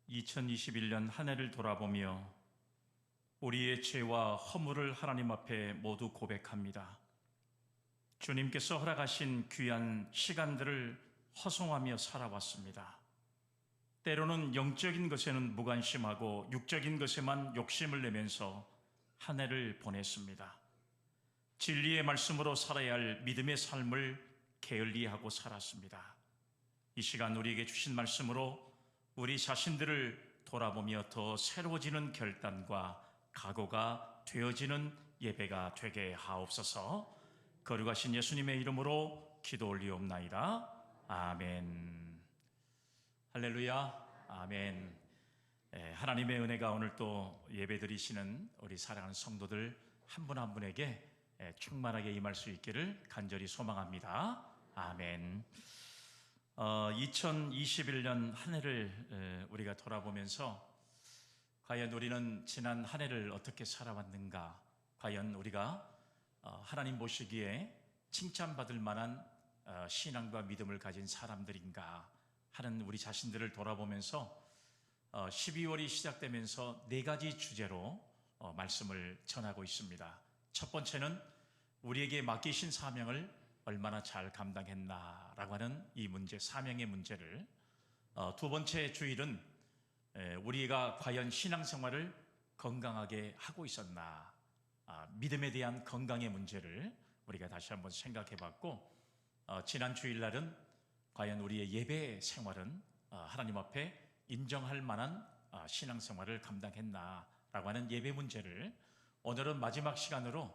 2021년 한 해를 돌아보며 우리의 죄와 허물을 하나님 앞에 모두 고백합니다. 주님께서 허락하신 귀한 시간들을 허송하며 살아왔습니다. 때로는 영적인 것에는 무관심하고 육적인 것에만 욕심을 내면서 한 해를 보냈습니다. 진리의 말씀으로 살아야 할 믿음의 삶을 게을리하고 살았습니다. 이 시간 우리에게 주신 말씀으로 우리 자신들을 돌아보며 더 새로워지는 결단과 각오가 되어지는 예배가 되게 하옵소서. 거룩하신 예수님의 이름으로 기도 올리옵나이다. 아멘. 할렐루야. 아멘. 하나님의 은혜가 오늘 또 예배 드리시는 우리 사랑하는 성도들 한 분 한 분에게 충만하게 임할 수 있기를 간절히 소망합니다. 아멘. 2021년 한 해를 우리가 돌아보면서 과연 우리는 지난 한 해를 어떻게 살아왔는가, 과연 우리가 하나님 보시기에 칭찬받을 만한 신앙과 믿음을 가진 사람들인가 하는 우리 자신들을 돌아보면서 12월이 시작되면서 네 가지 주제로 말씀을 전하고 있습니다. 첫 번째는 우리에게 맡기신 사명을 얼마나 잘 감당했나라고 하는 이 문제, 사명의 문제를, 두 번째 주일은 우리가 과연 신앙생활을 건강하게 하고 있었나, 믿음에 대한 건강의 문제를 우리가 다시 한번 생각해 봤고, 지난 주일날은 과연 우리의 예배 생활은 하나님 앞에 인정할 만한 신앙생활을 감당했나라고 하는 예배 문제를, 오늘은 마지막 시간으로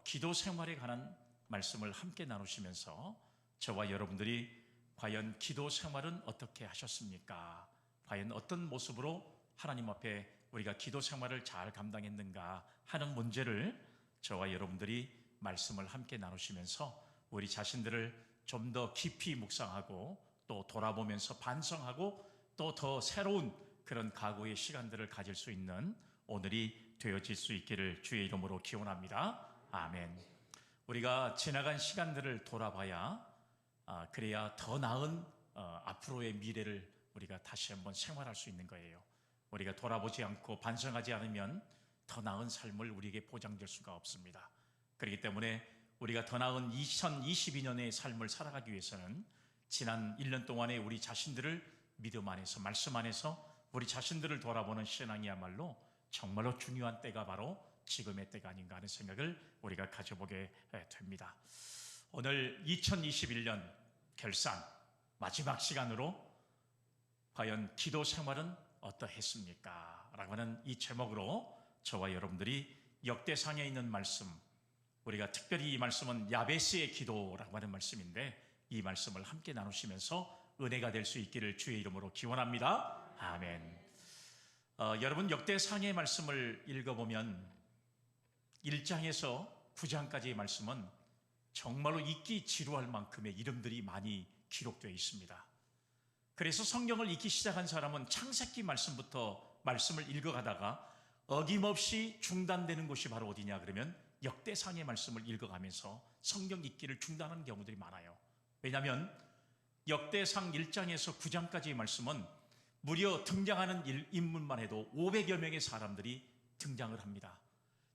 기도 생활에 관한 말씀을 함께 나누시면서 저와 여러분들이 과연 기도 생활은 어떻게 하셨습니까? 과연 어떤 모습으로 하나님 앞에 우리가 기도 생활을 잘 감당했는가 하는 문제를 저와 여러분들이 말씀을 함께 나누시면서 우리 자신들을 좀 더 깊이 묵상하고 또 돌아보면서 반성하고 또 더 새로운 그런 각오의 시간들을 가질 수 있는 오늘이 되어질 수 있기를 주의 이름으로 기원합니다. 아멘. 우리가 지나간 시간들을 돌아봐야 그래야 더 나은 앞으로의 미래를 우리가 다시 한번 생활할 수 있는 거예요. 우리가 돌아보지 않고 반성하지 않으면 더 나은 삶을 우리에게 보장될 수가 없습니다. 그렇기 때문에 우리가 더 나은 2022년의 삶을 살아가기 위해서는 지난 1년 동안의 우리 자신들을 믿음 안에서, 말씀 안에서 우리 자신들을 돌아보는 신앙이야말로 정말로 중요한 때가 바로 지금의 때가 아닌가 하는 생각을 우리가 가져보게 됩니다. 오늘 2021년 결산 마지막 시간으로 과연 기도 생활은 어떠했습니까? 라고 하는 이 제목으로 저와 여러분들이 역대상에 있는 말씀, 우리가 특별히 이 말씀은 야베스의 기도라고 하는 말씀인데, 이 말씀을 함께 나누시면서 은혜가 될 수 있기를 주의 이름으로 기원합니다. 아멘. 여러분, 역대상의 말씀을 읽어보면 1장에서 9장까지의 말씀은 정말로 읽기 지루할 만큼의 이름들이 많이 기록되어 있습니다. 그래서 성경을 읽기 시작한 사람은 창세기 말씀부터 말씀을 읽어가다가 어김없이 중단되는 곳이 바로 어디냐 그러면 역대상의 말씀을 읽어가면서 성경 읽기를 중단하는 경우들이 많아요. 왜냐하면 역대상 1장에서 9장까지의 말씀은 무려 등장하는 인물만 해도 500여 명의 사람들이 등장을 합니다.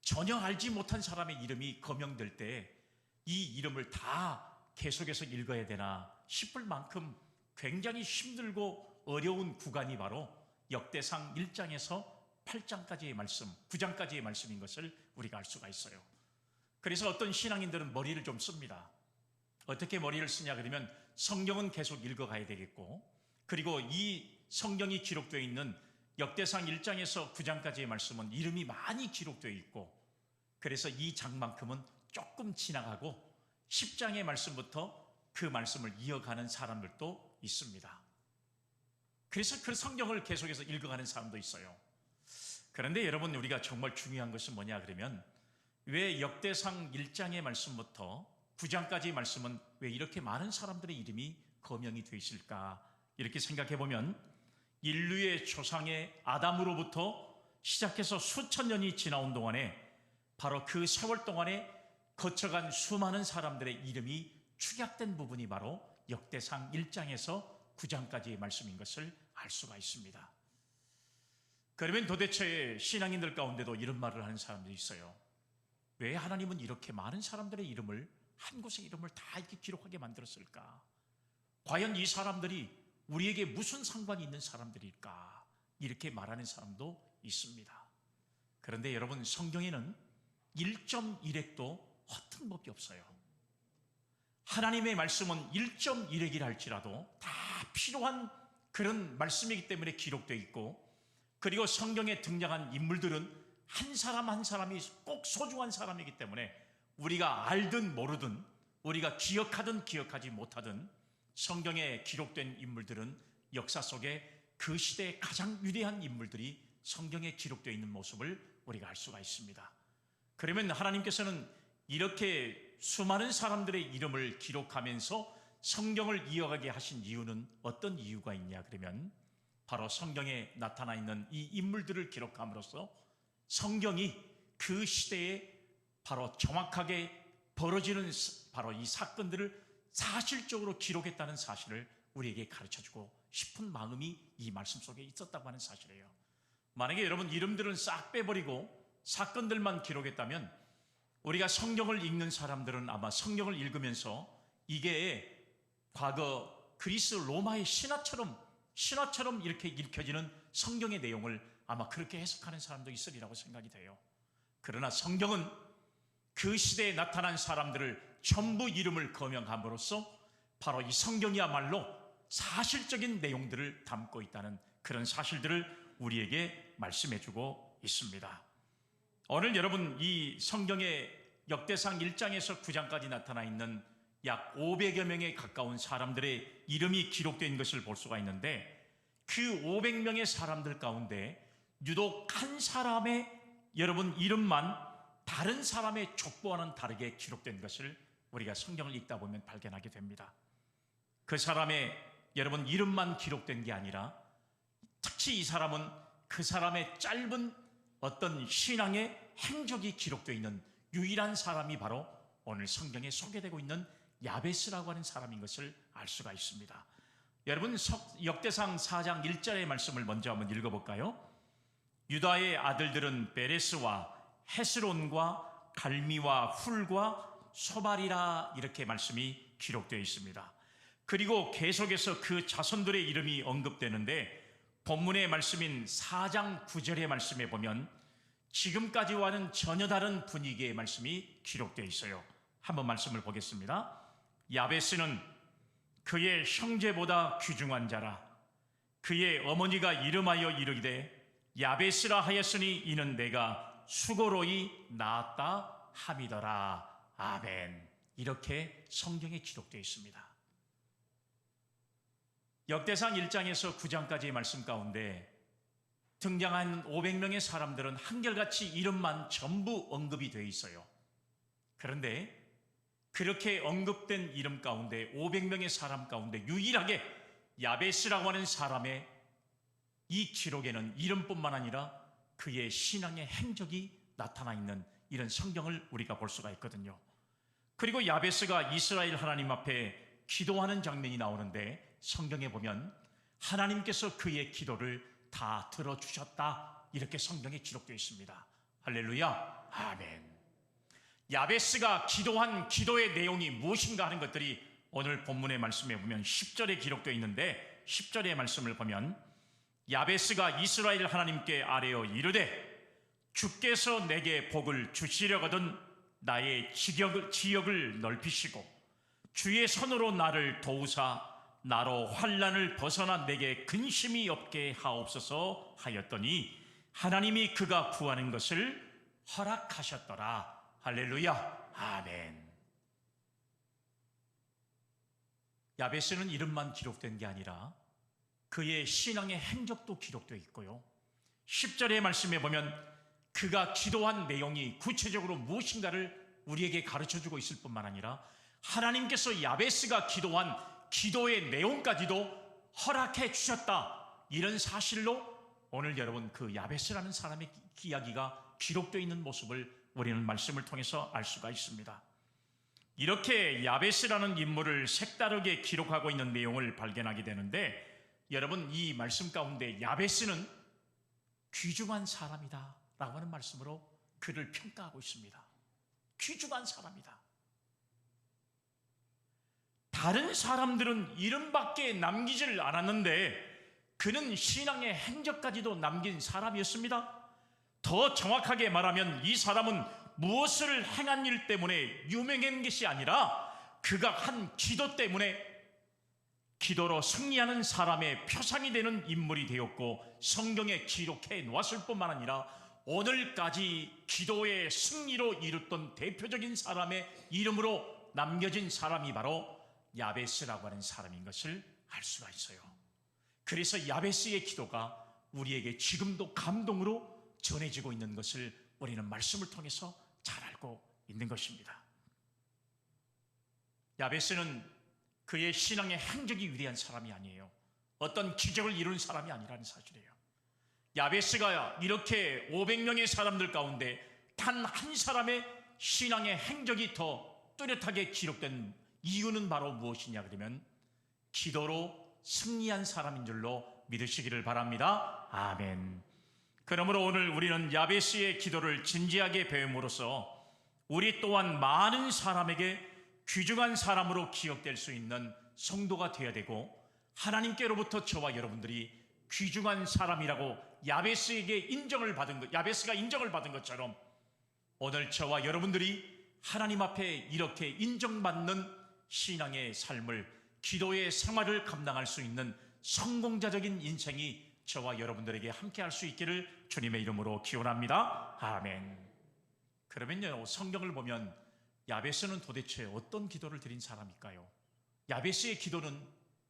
전혀 알지 못한 사람의 이름이 거명될 때 이 이름을 다 계속해서 읽어야 되나 싶을 만큼 굉장히 힘들고 어려운 구간이 바로 역대상 1장에서 8장까지의 말씀, 9장까지의 말씀인 것을 우리가 알 수가 있어요. 그래서 어떤 신앙인들은 머리를 좀 씁니다. 어떻게 머리를 쓰냐 그러면 성경은 계속 읽어가야 되겠고, 그리고 이 성경이 기록되어 있는 역대상 1장에서 9장까지의 말씀은 이름이 많이 기록되어 있고, 그래서 이 장만큼은 조금 지나가고 10장의 말씀부터 그 말씀을 이어가는 사람들도 있습니다. 그래서 그 성경을 계속해서 읽어가는 사람도 있어요. 그런데 여러분, 우리가 정말 중요한 것은 뭐냐 그러면 왜 역대상 1장의 말씀부터 9장까지의 말씀은 왜 이렇게 많은 사람들의 이름이 거명이 되어 있을까? 이렇게 생각해 보면 인류의 조상의 아담으로부터 시작해서 수천 년이 지나온 동안에 바로 그 세월 동안에 거쳐간 수많은 사람들의 이름이 축약된 부분이 바로 역대상 1장에서 9장까지의 말씀인 것을 알 수가 있습니다. 그러면 도대체 신앙인들 가운데도 이런 말을 하는 사람들이 있어요. 왜 하나님은 이렇게 많은 사람들의 이름을, 한 곳의 이름을 다 이렇게 기록하게 만들었을까? 과연 이 사람들이 우리에게 무슨 상관이 있는 사람들일까? 이렇게 말하는 사람도 있습니다. 그런데 여러분, 성경에는 1.1획도 허튼 법이 없어요. 하나님의 말씀은 1.1획이라 할지라도 다 필요한 그런 말씀이기 때문에 기록되어 있고, 그리고 성경에 등장한 인물들은 한 사람 한 사람이 꼭 소중한 사람이기 때문에 우리가 알든 모르든, 우리가 기억하든 기억하지 못하든, 성경에 기록된 인물들은 역사 속에 그 시대의 가장 위대한 인물들이 성경에 기록되어 있는 모습을 우리가 알 수가 있습니다. 그러면 하나님께서는 이렇게 수많은 사람들의 이름을 기록하면서 성경을 이어가게 하신 이유는 어떤 이유가 있냐? 그러면 바로 성경에 나타나 있는 이 인물들을 기록함으로써 성경이 그 시대에 바로 정확하게 벌어지는 바로 이 사건들을 사실적으로 기록했다는 사실을 우리에게 가르쳐주고 싶은 마음이 이 말씀 속에 있었다고 하는 사실이에요. 만약에 여러분 이름들은 싹 빼버리고 사건들만 기록했다면 우리가 성경을 읽는 사람들은 아마 성경을 읽으면서 이게 과거 그리스 로마의 신화처럼 이렇게 읽혀지는 성경의 내용을 아마 그렇게 해석하는 사람도 있으리라고 생각이 돼요. 그러나 성경은 그 시대에 나타난 사람들을 전부 이름을 거명함으로써 바로 이 성경이야말로 사실적인 내용들을 담고 있다는 그런 사실들을 우리에게 말씀해주고 있습니다. 오늘 여러분, 이 성경의 역대상 1장에서 9장까지 나타나 있는 약 500여 명에 가까운 사람들의 이름이 기록된 것을 볼 수가 있는데, 그 500명의 사람들 가운데 유독 한 사람의 여러분 이름만 다른 사람의 족보와는 다르게 기록된 것을 우리가 성경을 읽다 보면 발견하게 됩니다. 그 사람의 여러분 이름만 기록된 게 아니라 특히 이 사람은 그 사람의 짧은 어떤 신앙의 행적이 기록되어 있는 유일한 사람이 바로 오늘 성경에 소개되고 있는 야베스라고 하는 사람인 것을 알 수가 있습니다. 여러분, 역대상 4장 1절의 말씀을 먼저 한번 읽어볼까요? 유다의 아들들은 베레스와 헤스론과 갈미와 훌과 소발이라, 이렇게 말씀이 기록되어 있습니다. 그리고 계속해서 그 자손들의 이름이 언급되는데, 본문의 말씀인 4장 9절의 말씀에 보면 지금까지와는 전혀 다른 분위기의 말씀이 기록되어 있어요. 한번 말씀을 보겠습니다. 야베스는 그의 형제보다 귀중한 자라. 그의 어머니가 이름하여 이르기되 야베스라 하였으니 이는 내가 수고로이 낳았다 함이더라. 아멘. 이렇게 성경에 기록되어 있습니다. 역대상 1장에서 9장까지의 말씀 가운데 등장한 500명의 사람들은 한결같이 이름만 전부 언급이 되어 있어요. 그런데 그렇게 언급된 이름 가운데 500명의 사람 가운데 유일하게 야베스라고 하는 사람의 이 기록에는 이름뿐만 아니라 그의 신앙의 행적이 나타나 있는 이런 성경을 우리가 볼 수가 있거든요. 그리고 야베스가 이스라엘 하나님 앞에 기도하는 장면이 나오는데, 성경에 보면 하나님께서 그의 기도를 다 들어주셨다, 이렇게 성경에 기록되어 있습니다. 할렐루야, 아멘. 야베스가 기도한 기도의 내용이 무엇인가 하는 것들이 오늘 본문의 말씀에 보면 10절에 기록되어 있는데, 10절의 말씀을 보면 야베스가 이스라엘 하나님께 아뢰어 이르되 주께서 내게 복을 주시려거든 나의 지역을 넓히시고 주의 손으로 나를 도우사 나로 환난을 벗어나 내게 근심이 없게 하옵소서 하였더니 하나님이 그가 구하는 것을 허락하셨더라. 할렐루야, 아멘. 야베스는 이름만 기록된 게 아니라 그의 신앙의 행적도 기록되어 있고요, 10절의 말씀에 보면 그가 기도한 내용이 구체적으로 무엇인가를 우리에게 가르쳐주고 있을 뿐만 아니라 하나님께서 야베스가 기도한 기도의 내용까지도 허락해 주셨다, 이런 사실로 오늘 여러분 그 야베스라는 사람의 이야기가 기록되어 있는 모습을 우리는 말씀을 통해서 알 수가 있습니다. 이렇게 야베스라는 인물을 색다르게 기록하고 있는 내용을 발견하게 되는데, 여러분 이 말씀 가운데 야베스는 귀중한 사람이다 라고 하는 말씀으로 그를 평가하고 있습니다. 귀중한 사람이다. 다른 사람들은 이름밖에 남기질 않았는데 그는 신앙의 행적까지도 남긴 사람이었습니다. 더 정확하게 말하면 이 사람은 무엇을 행한 일 때문에 유명한 것이 아니라 그가 한 기도 때문에 기도로 승리하는 사람의 표상이 되는 인물이 되었고 성경에 기록해 놓았을 뿐만 아니라 오늘까지 기도의 승리로 이뤘던 대표적인 사람의 이름으로 남겨진 사람이 바로 야베스라고 하는 사람인 것을 알 수가 있어요. 그래서 야베스의 기도가 우리에게 지금도 감동으로 전해지고 있는 것을 우리는 말씀을 통해서 잘 알고 있는 것입니다. 야베스는 그의 신앙의 행적이 위대한 사람이 아니에요. 어떤 기적을 이룬 사람이 아니라는 사실이에요. 야베스가 이렇게 500명의 사람들 가운데 단 한 사람의 신앙의 행적이 더 뚜렷하게 기록된 이유는 바로 무엇이냐 그러면 기도로 승리한 사람인 줄로 믿으시기를 바랍니다. 아멘. 그러므로 오늘 우리는 야베스의 기도를 진지하게 배움으로써 우리 또한 많은 사람에게 귀중한 사람으로 기억될 수 있는 성도가 되어야 되고 하나님께로부터 저와 여러분들이 귀중한 사람이라고 야베스에게 인정을 받은 것, 야베스가 인정을 받은 것처럼 오늘 저와 여러분들이 하나님 앞에 이렇게 인정받는 신앙의 삶을, 기도의 생활을 감당할 수 있는 성공자적인 인생이 저와 여러분들에게 함께 할 수 있기를 주님의 이름으로 기원합니다. 아멘. 그러면요, 성경을 보면 야베스는 도대체 어떤 기도를 드린 사람일까요? 야베스의 기도는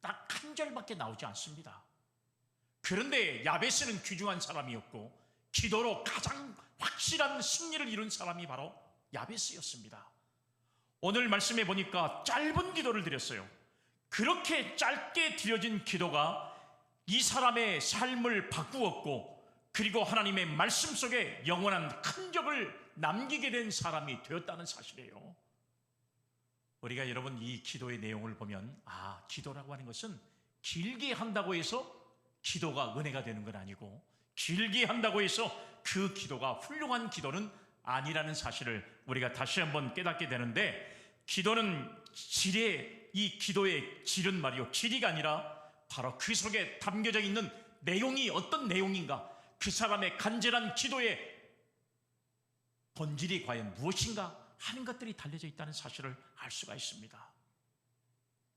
딱 한 절밖에 나오지 않습니다. 그런데 야베스는 귀중한 사람이었고 기도로 가장 확실한 승리를 이룬 사람이 바로 야베스였습니다. 오늘 말씀해 보니까 짧은 기도를 드렸어요. 그렇게 짧게 드려진 기도가 이 사람의 삶을 바꾸었고 그리고 하나님의 말씀 속에 영원한 흔적을 남기게 된 사람이 되었다는 사실이에요. 우리가 여러분 이 기도의 내용을 보면 기도라고 하는 것은 길게 한다고 해서 기도가 은혜가 되는 건 아니고 길게 한다고 해서 그 기도가 훌륭한 기도는 아니라는 사실을 우리가 다시 한번 깨닫게 되는데 기도는 이 기도의 질은 말이요, 질이가 아니라 바로 그 속에 담겨져 있는 내용이 어떤 내용인가, 그 사람의 간절한 기도의 본질이 과연 무엇인가 하는 것들이 달려져 있다는 사실을 알 수가 있습니다.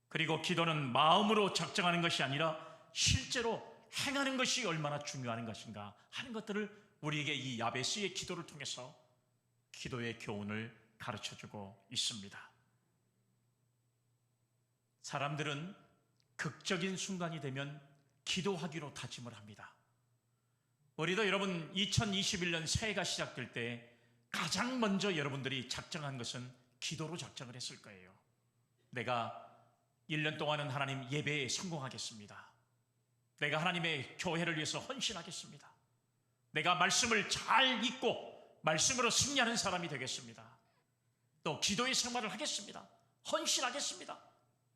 그리고 기도는 마음으로 작정하는 것이 아니라 실제로 행하는 것이 얼마나 중요한 것인가 하는 것들을 우리에게 이 야베스의 기도를 통해서 기도의 교훈을 가르쳐주고 있습니다. 사람들은 극적인 순간이 되면 기도하기로 다짐을 합니다. 우리도 여러분 2021년 새해가 시작될 때 가장 먼저 여러분들이 작정한 것은 기도로 작정을 했을 거예요. 내가 1년 동안은 하나님 예배에 성공하겠습니다. 내가 하나님의 교회를 위해서 헌신하겠습니다. 내가 말씀을 잘 읽고 말씀으로 승리하는 사람이 되겠습니다. 또 기도의 생활을 하겠습니다. 헌신하겠습니다.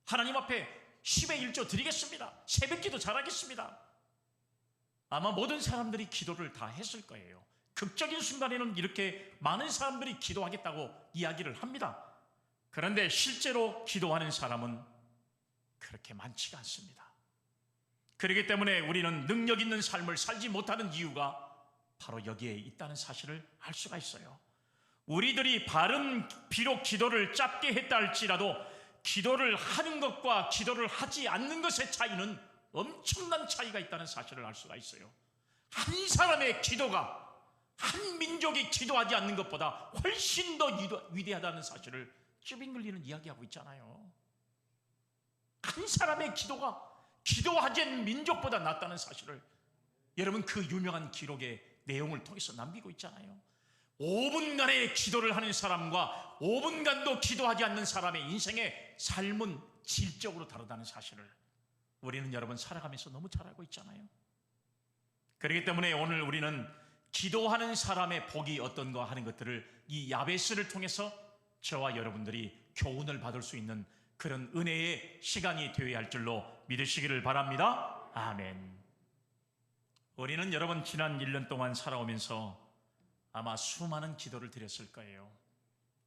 하나님 앞에 10의 1조 드리겠습니다. 새벽기도 잘하겠습니다. 아마 모든 사람들이 기도를 다 했을 거예요. 극적인 순간에는 이렇게 많은 사람들이 기도하겠다고 이야기를 합니다. 그런데 실제로 기도하는 사람은 그렇게 많지가 않습니다. 그렇기 때문에 우리는 능력 있는 삶을 살지 못하는 이유가 바로 여기에 있다는 사실을 알 수가 있어요. 우리들이 비록 기도를 짧게 했다 할지라도 기도를 하는 것과 기도를 하지 않는 것의 차이는 엄청난 차이가 있다는 사실을 알 수가 있어요. 한 사람의 기도가 한 민족이 기도하지 않는 것보다 훨씬 더 위대하다는 사실을 쭈빙글리는 이야기하고 있잖아요. 한 사람의 기도가 기도하지 않는 민족보다 낫다는 사실을 여러분 그 유명한 기록의 내용을 통해서 남기고 있잖아요. 5분간의 기도를 하는 사람과 5분간도 기도하지 않는 사람의 인생의 삶은 질적으로 다르다는 사실을 우리는 여러분 살아가면서 너무 잘 알고 있잖아요. 그렇기 때문에 오늘 우리는 기도하는 사람의 복이 어떤가 하는 것들을 이 야베스를 통해서 저와 여러분들이 교훈을 받을 수 있는 그런 은혜의 시간이 되어야 할 줄로 믿으시기를 바랍니다. 아멘. 우리는 여러분 지난 1년 동안 살아오면서 아마 수많은 기도를 드렸을 거예요.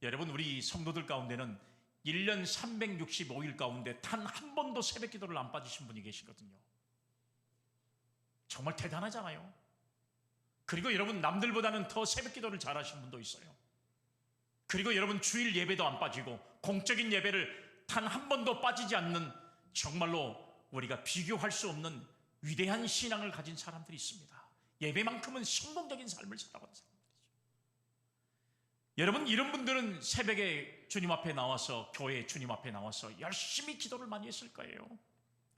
여러분, 우리 성도들 가운데는 1년 365일 가운데 단 한 번도 새벽 기도를 안 빠지신 분이 계시거든요. 정말 대단하잖아요. 그리고 여러분, 남들보다는 더 새벽 기도를 잘하신 분도 있어요. 그리고 여러분, 주일 예배도 안 빠지고 공적인 예배를 단 한 번도 빠지지 않는, 정말로 우리가 비교할 수 없는 위대한 신앙을 가진 사람들이 있습니다. 예배만큼은 성공적인 삶을 살아가는 사람들이죠. 여러분, 이런 분들은 새벽에 주님 앞에 나와서, 교회 주님 앞에 나와서 열심히 기도를 많이 했을 거예요.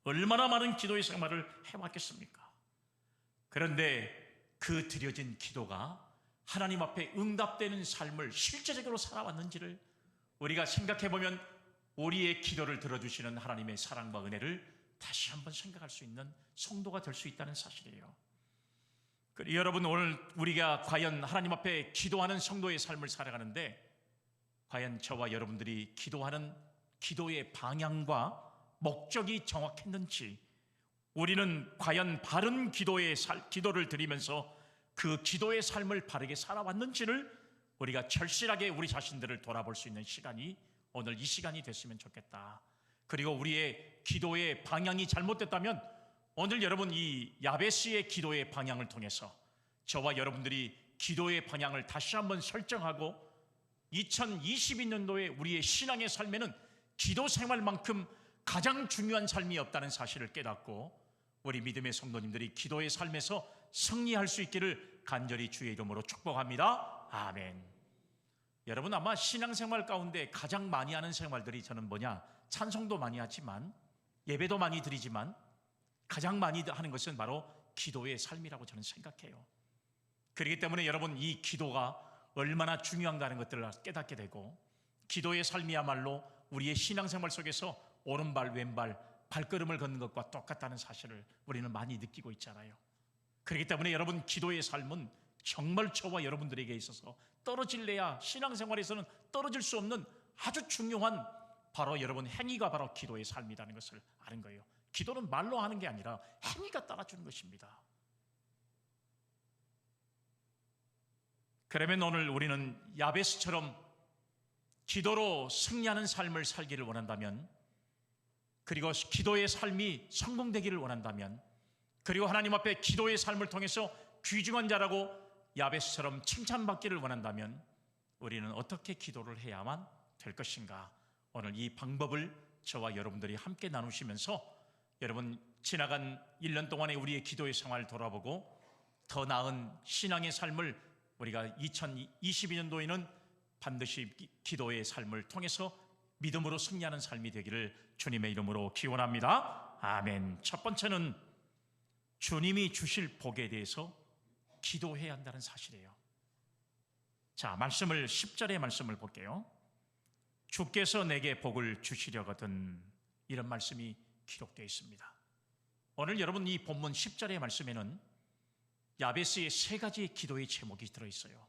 얼마나 많은 기도의 생활을 해왔겠습니까? 그런데 그 드려진 기도가 하나님 앞에 응답되는 삶을 실제적으로 살아왔는지를 우리가 생각해보면 우리의 기도를 들어주시는 하나님의 사랑과 은혜를 다시 한번 생각할 수 있는 성도가 될 수 있다는 사실이에요. 그리고 여러분, 오늘 우리가 과연 하나님 앞에 기도하는 성도의 삶을 살아가는데, 과연 저와 여러분들이 기도하는 기도의 방향과 목적이 정확했는지, 우리는 과연 바른 기도를 드리면서 그 기도의 삶을 바르게 살아왔는지를 우리가 절실하게 우리 자신들을 돌아볼 수 있는 시간이 오늘 이 시간이 됐으면 좋겠다. 그리고 우리의 기도의 방향이 잘못됐다면 오늘 여러분, 이 야베스의 기도의 방향을 통해서 저와 여러분들이 기도의 방향을 다시 한번 설정하고 2022년도에 우리의 신앙의 삶에는 기도 생활만큼 가장 중요한 삶이 없다는 사실을 깨닫고 우리 믿음의 성도님들이 기도의 삶에서 승리할 수 있기를 간절히 주의 이름으로 축복합니다. 아멘. 여러분, 아마 신앙생활 가운데 가장 많이 하는 생활들이 저는 뭐냐? 찬송도 많이 하지만, 예배도 많이 드리지만, 가장 많이 하는 것은 바로 기도의 삶이라고 저는 생각해요. 그렇기 때문에 여러분, 이 기도가 얼마나 중요한가는 것들을 깨닫게 되고, 기도의 삶이야말로 우리의 신앙생활 속에서 오른발 왼발 발걸음을 걷는 것과 똑같다는 사실을 우리는 많이 느끼고 있잖아요. 그렇기 때문에 여러분, 기도의 삶은 정말 저와 여러분들에게 있어서 떨어질래야 신앙생활에서는 떨어질 수 없는 아주 중요한, 바로 여러분 행위가 바로 기도의 삶이라는 것을 아는 거예요. 기도는 말로 하는 게 아니라 행위가 따라주는 것입니다. 그러면 오늘 우리는 야베스처럼 기도로 승리하는 삶을 살기를 원한다면, 그리고 기도의 삶이 성공되기를 원한다면, 그리고 하나님 앞에 기도의 삶을 통해서 귀중한 자라고 야베스처럼 칭찬받기를 원한다면 우리는 어떻게 기도를 해야만 될 것인가? 오늘 이 방법을 저와 여러분들이 함께 나누시면서 여러분, 지나간 1년 동안의 우리의 기도의 생활을 돌아보고 더 나은 신앙의 삶을 우리가 2022년도에는 반드시 기도의 삶을 통해서 믿음으로 승리하는 삶이 되기를 주님의 이름으로 기원합니다. 아멘. 첫 번째는 주님이 주실 복에 대해서 기도해야 한다는 사실이에요. 자, 10절의 말씀을 볼게요. 주께서 내게 복을 주시려거든, 이런 말씀이 기록되어 있습니다. 오늘 여러분, 이 본문 10절의 말씀에는 야베스의 세 가지의 기도의 제목이 들어있어요.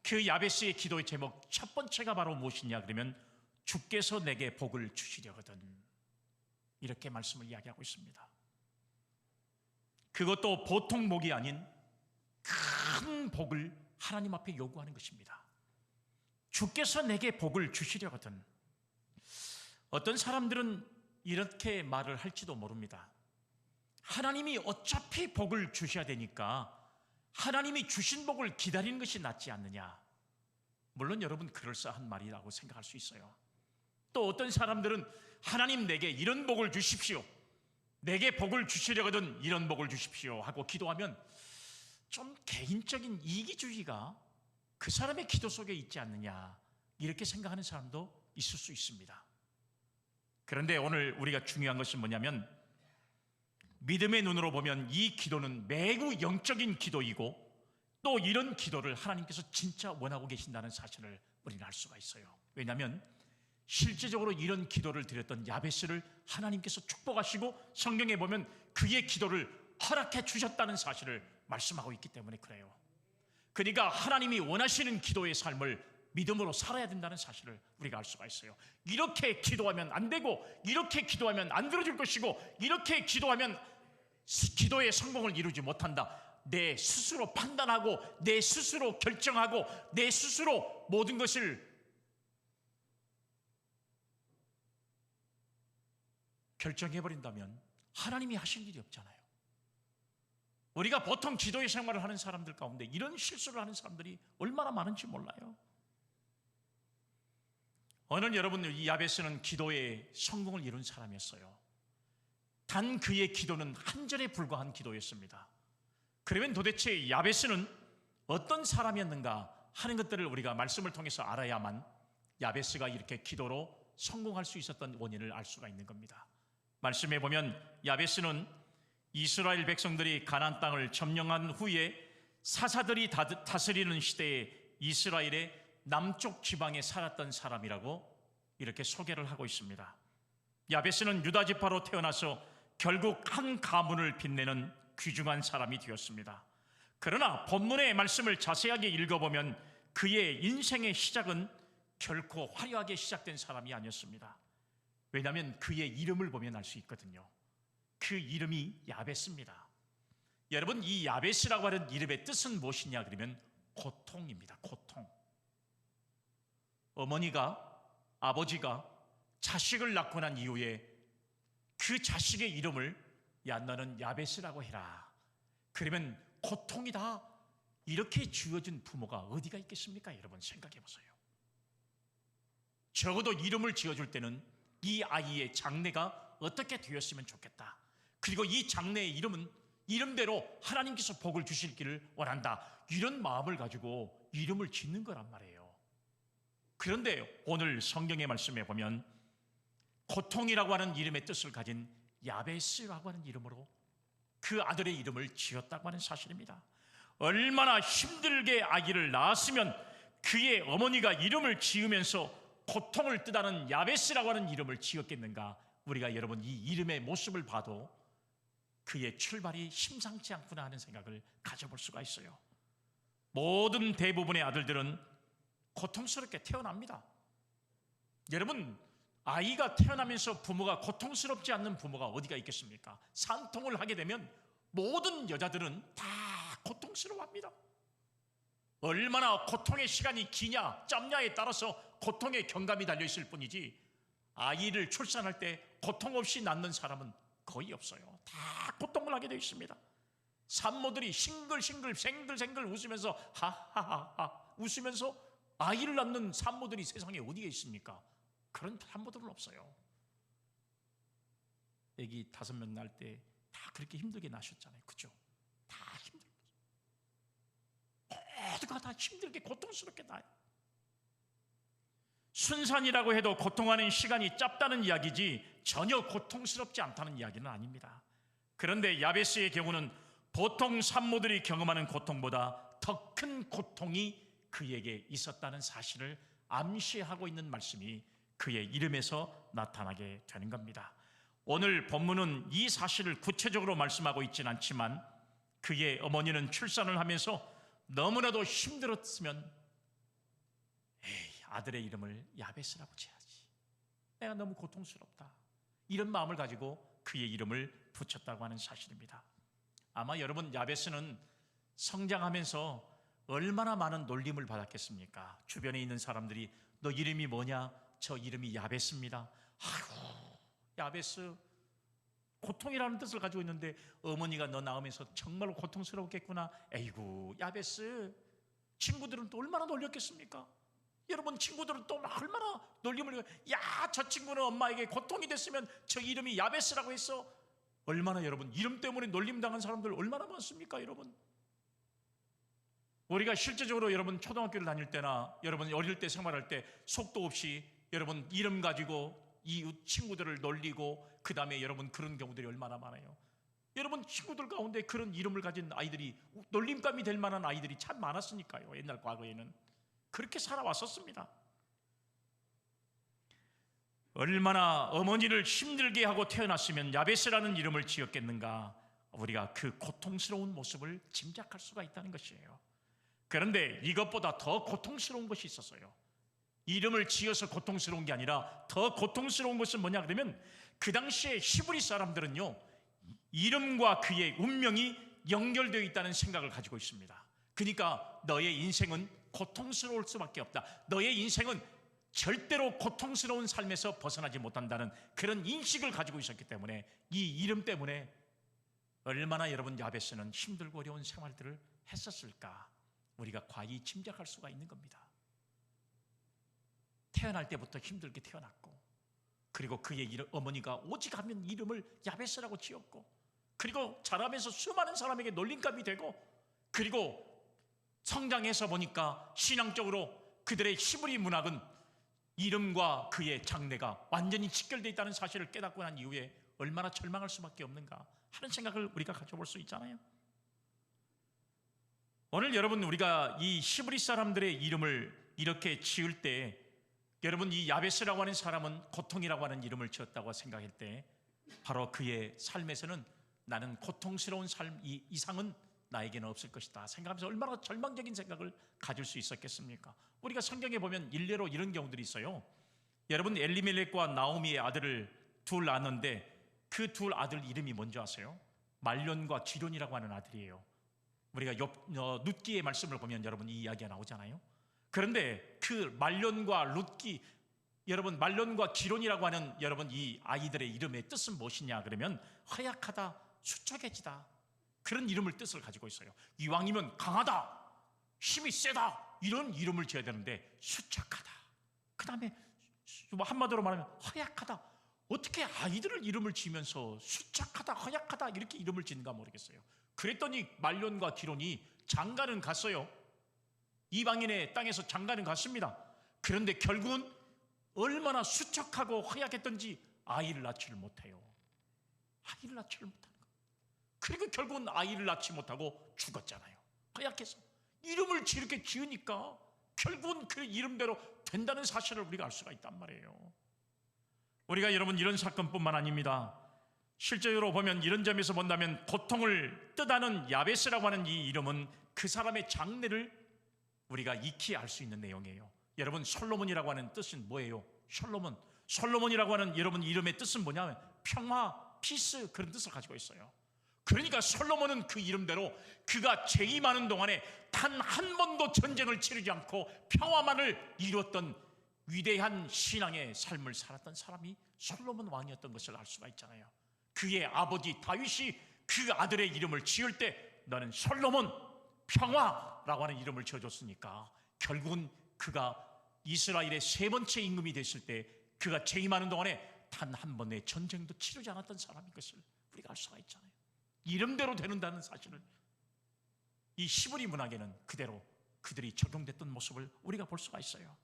그 야베스의 기도의 제목 첫 번째가 바로 무엇이냐 그러면 주께서 내게 복을 주시려거든, 이렇게 말씀을 이야기하고 있습니다. 그것도 보통 복이 아닌 큰 복을 하나님 앞에 요구하는 것입니다. 주께서 내게 복을 주시려거든. 어떤 사람들은 이렇게 말을 할지도 모릅니다. 하나님이 어차피 복을 주셔야 되니까 하나님이 주신 복을 기다리는 것이 낫지 않느냐. 물론 여러분, 그럴싸한 말이라고 생각할 수 있어요. 또 어떤 사람들은 하나님 내게 이런 복을 주십시오, 내게 복을 주시려거든 이런 복을 주십시오 하고 기도하면 좀 개인적인 이기주의가 그 사람의 기도 속에 있지 않느냐, 이렇게 생각하는 사람도 있을 수 있습니다. 그런데 오늘 우리가 중요한 것은 뭐냐면, 믿음의 눈으로 보면 이 기도는 매우 영적인 기도이고, 또 이런 기도를 하나님께서 진짜 원하고 계신다는 사실을 우리는 알 수가 있어요. 왜냐하면 실제적으로 이런 기도를 드렸던 야베스를 하나님께서 축복하시고 성경에 보면 그의 기도를 허락해 주셨다는 사실을 말씀하고 있기 때문에 그래요. 그러니까 하나님이 원하시는 기도의 삶을 믿음으로 살아야 된다는 사실을 우리가 알 수가 있어요. 이렇게 기도하면 안 되고, 이렇게 기도하면 안 들어줄 것이고, 이렇게 기도하면 기도의 성공을 이루지 못한다. 내 스스로 판단하고 내 스스로 결정하고 내 스스로 모든 것을 결정해버린다면 하나님이 하실 일이 없잖아요. 우리가 보통 기도의 생활을 하는 사람들 가운데 이런 실수를 하는 사람들이 얼마나 많은지 몰라요. 오늘 여러분, 이 야베스는 기도의 성공을 이룬 사람이었어요. 단 그의 기도는 한 절에 불과한 기도였습니다. 그러면 도대체 야베스는 어떤 사람이었는가 하는 것들을 우리가 말씀을 통해서 알아야만 야베스가 이렇게 기도로 성공할 수 있었던 원인을 알 수가 있는 겁니다. 말씀해 보면 야베스는 이스라엘 백성들이 가나안 땅을 점령한 후에 사사들이 다스리는 시대에 이스라엘의 남쪽 지방에 살았던 사람이라고 이렇게 소개를 하고 있습니다. 야베스는 유다 지파로 태어나서 결국 한 가문을 빛내는 귀중한 사람이 되었습니다. 그러나 본문의 말씀을 자세하게 읽어보면 그의 인생의 시작은 결코 화려하게 시작된 사람이 아니었습니다. 왜냐하면 그의 이름을 보면 알 수 있거든요. 그 이름이 야베스입니다. 여러분, 이 야베스라고 하는 이름의 뜻은 무엇이냐 그러면 고통입니다. 고통. 어머니가, 아버지가 자식을 낳고 난 이후에 그 자식의 이름을 야, 너는 야베스라고 해라. 그러면 고통이다. 이렇게 지어준 부모가 어디가 있겠습니까? 여러분 생각해 보세요. 적어도 이름을 지어줄 때는 이 아이의 장래가 어떻게 되었으면 좋겠다. 그리고 이 장래의 이름은 이름대로 하나님께서 복을 주실 길을 원한다. 이런 마음을 가지고 이름을 짓는 거란 말이에요. 그런데 오늘 성경의 말씀에 보면 고통이라고 하는 이름의 뜻을 가진 야베스라고 하는 이름으로 그 아들의 이름을 지었다고 하는 사실입니다. 얼마나 힘들게 아기를 낳았으면 그의 어머니가 이름을 지으면서 고통을 뜻하는 야베스라고 하는 이름을 지었겠는가. 우리가 여러분 이 이름의 모습을 봐도 그의 출발이 심상치 않구나 하는 생각을 가져볼 수가 있어요. 모든 대부분의 아들들은 고통스럽게 태어납니다. 여러분, 아이가 태어나면서 부모가 고통스럽지 않는 부모가 어디가 있겠습니까? 산통을 하게 되면 모든 여자들은 다 고통스러워합니다. 얼마나 고통의 시간이 기냐 짧냐에 따라서 고통의 경감이 달려있을 뿐이지 아이를 출산할 때 고통 없이 낳는 사람은 거의 없어요. 다 고통을 하게 되어 있습니다. 산모들이 싱글싱글 생글생글 웃으면서 하하하하 웃으면서 아이를 낳는 산모들이 세상에 어디에 있습니까? 그런 산모들은 없어요. 애기 5명 낳을 때 다 그렇게 힘들게 낳으셨잖아요. 그죠? 다 힘들게 모두가 다 힘들게 고통스럽게 낳아요. 순산이라고 해도 고통하는 시간이 짧다는 이야기지 전혀 고통스럽지 않다는 이야기는 아닙니다. 그런데 야베스의 경우는 보통 산모들이 경험하는 고통보다 더 큰 고통이 그에게 있었다는 사실을 암시하고 있는 말씀이 그의 이름에서 나타나게 되는 겁니다. 오늘 본문은 이 사실을 구체적으로 말씀하고 있지는 않지만 그의 어머니는 출산을 하면서 너무나도 힘들었으면 아들의 이름을 야베스라고 지어야지. 내가 너무 고통스럽다. 이런 마음을 가지고 그의 이름을 붙였다고 하는 사실입니다. 아마 여러분 야베스는 성장하면서 얼마나 많은 놀림을 받았겠습니까? 주변에 있는 사람들이 너 이름이 뭐냐? 저 이름이 야베스입니다. 아이고 야베스 고통이라는 뜻을 가지고 있는데 어머니가 너 낳으면서 정말로 고통스러웠겠구나. 에이구 야베스. 친구들은 또 얼마나 놀렸겠습니까? 여러분 친구들은 또 얼마나 놀림을 야 저 친구는 엄마에게 고통이 됐으면 저 이름이 야베스라고 했어. 얼마나 여러분 이름 때문에 놀림당한 사람들 얼마나 많습니까? 여러분 우리가 실제적으로 여러분 초등학교를 다닐 때나 여러분 어릴 때 생활할 때 속도 없이 여러분 이름 가지고 이웃 친구들을 놀리고 그 다음에 여러분 그런 경우들이 얼마나 많아요. 여러분 친구들 가운데 그런 이름을 가진 아이들이 놀림감이 될 만한 아이들이 참 많았으니까요. 옛날 과거에는 그렇게 살아왔었습니다. 얼마나 어머니를 힘들게 하고 태어났으면 야베스라는 이름을 지었겠는가. 우리가 그 고통스러운 모습을 짐작할 수가 있다는 것이에요. 그런데 이것보다 더 고통스러운 것이 있었어요. 이름을 지어서 고통스러운 게 아니라 더 고통스러운 것은 뭐냐 그러면 그 당시에 히브리 사람들은요 이름과 그의 운명이 연결되어 있다는 생각을 가지고 있습니다. 그러니까 너의 인생은 고통스러울 수밖에 없다. 너의 인생은 절대로 고통스러운 삶에서 벗어나지 못한다는 그런 인식을 가지고 있었기 때문에 이 이름 때문에 얼마나 여러분 야베스는 힘들고 어려운 생활들을 했었을까 우리가 과히 짐작할 수가 있는 겁니다. 태어날 때부터 힘들게 태어났고, 그리고 그의 어머니가 오직 하면 이름을 야베스라고 지었고, 그리고 자라면서 수많은 사람에게 놀림감이 되고, 그리고 성장해서 보니까 신앙적으로 그들의 히브리 문학은 이름과 그의 장래가 완전히 직결되어 있다는 사실을 깨닫고 난 이후에 얼마나 절망할 수밖에 없는가 하는 생각을 우리가 가져볼 수 있잖아요. 오늘 여러분 우리가 이 히브리 사람들의 이름을 이렇게 지을 때, 여러분 이 야베스라고 하는 사람은 고통이라고 하는 이름을 지었다고 생각할 때 바로 그의 삶에서는 나는 고통스러운 삶 이상은 나에게는 없을 것이다 생각하면서 얼마나 절망적인 생각을 가질 수 있었겠습니까? 우리가 성경에 보면 일례로 이런 경우들이 있어요. 여러분 엘리멜렉과 나오미의 아들을 둘 낳았는데 그 둘 아들 이름이 뭔지 아세요? 말론과 기론이라고 하는 아들이에요. 우리가 룻기의 말씀을 보면 여러분 이 이야기가 나오잖아요. 그런데 그 말론과 룻기, 여러분 말론과 기론이라고 하는 여러분 이 아이들의 이름의 뜻은 무엇이냐 그러면 허약하다, 수척해지다, 그런 이름을 뜻을 가지고 있어요. 이왕이면 강하다, 힘이 세다 이런 이름을 지어야 되는데 수척하다, 그 다음에 한마디로 말하면 허약하다. 어떻게 아이들을 이름을 지으면서 수척하다, 허약하다 이렇게 이름을 짓는가 모르겠어요. 그랬더니 말론과 기론이 장가는 갔어요. 이방인의 땅에서 장가는 갔습니다. 그런데 결국은 얼마나 수척하고 허약했던지 아이를 낳지를 못해요. 아이를 낳지를 못하는 거예요. 그리고 결국은 아이를 낳지 못하고 죽었잖아요. 허약해서. 이름을 이렇게 지으니까 결국은 그 이름대로 된다는 사실을 우리가 알 수가 있단 말이에요. 우리가 여러분 이런 사건뿐만 아닙니다. 실제로 보면 이런 점에서 본다면 고통을 뜻하는 야베스라고 하는 이 이름은 그 사람의 장래를 우리가 익히 알 수 있는 내용이에요. 여러분 솔로몬이라고 하는 뜻은 뭐예요? 솔로몬이라고 하는 여러분 이름의 뜻은 뭐냐면 평화, 피스, 그런 뜻을 가지고 있어요. 그러니까 솔로몬은 그 이름대로 그가 재임하는 동안에 단 한 번도 전쟁을 치르지 않고 평화만을 이루었던 위대한 신앙의 삶을 살았던 사람이 솔로몬 왕이었던 것을 알 수가 있잖아요. 그의 아버지 다윗이 그 아들의 이름을 지을 때 너는 솔로몬 평화라고 하는 이름을 지어줬으니까 결국은 그가 이스라엘의 세 번째 임금이 됐을 때 그가 재임하는 동안에 단 한 번의 전쟁도 치르지 않았던 사람인 것을 우리가 알 수가 있잖아요. 이름대로 되는다는 사실을 이 히브리 문학에는 그대로 그들이 적용됐던 모습을 우리가 볼 수가 있어요.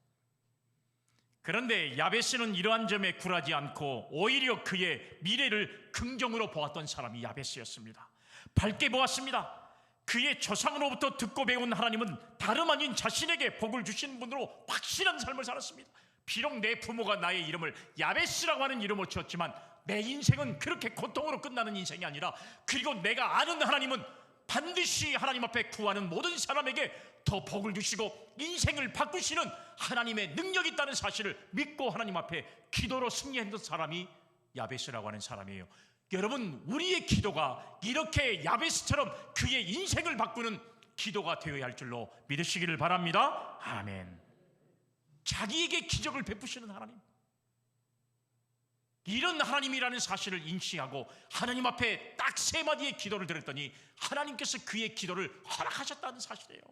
그런데 야베스는 이러한 점에 굴하지 않고 오히려 그의 미래를 긍정으로 보았던 사람이 야베스였습니다. 밝게 보았습니다. 그의 조상으로부터 듣고 배운 하나님은 다름 아닌 자신에게 복을 주신 분으로 확실한 삶을 살았습니다. 비록 내 부모가 나의 이름을 야베스라고 하는 이름으로 지었지만 내 인생은 그렇게 고통으로 끝나는 인생이 아니라, 그리고 내가 아는 하나님은 반드시 하나님 앞에 구하는 모든 사람에게 더 복을 주시고 인생을 바꾸시는 하나님의 능력이 있다는 사실을 믿고 하나님 앞에 기도로 승리했던 사람이 야베스라고 하는 사람이에요. 여러분 우리의 기도가 이렇게 야베스처럼 그의 인생을 바꾸는 기도가 되어야 할 줄로 믿으시기를 바랍니다. 아멘. 자기에게 기적을 베푸시는 하나님, 이런 하나님이라는 사실을 인식하고 하나님 앞에 딱 세 마디의 기도를 드렸더니 하나님께서 그의 기도를 허락하셨다는 사실이에요.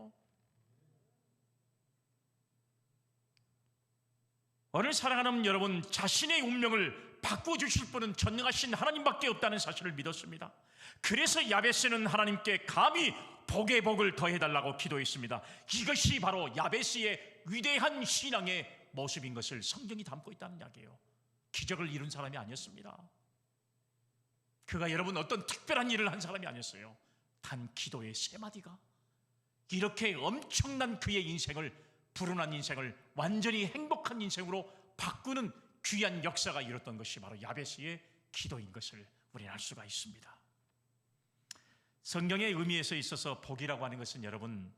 오늘 사랑하는 여러분, 자신의 운명을 바꿔주실 분은 전능하신 하나님밖에 없다는 사실을 믿었습니다. 그래서 야베스는 하나님께 감히 복의 복을 더해달라고 기도했습니다. 이것이 바로 야베스의 위대한 신앙의 모습인 것을 성경이 담고 있다는 이야기예요. 기적을 이룬 사람이 아니었습니다. 그가 여러분 어떤 특별한 일을 한 사람이 아니었어요. 단 기도의 세 마디가 이렇게 엄청난 그의 인생을, 불운한 인생을 완전히 행복한 인생으로 바꾸는 귀한 역사가 이뤘던 것이 바로 야베스의 기도인 것을 우리는 알 수가 있습니다. 성경의 의미에서 있어서 복이라고 하는 것은 여러분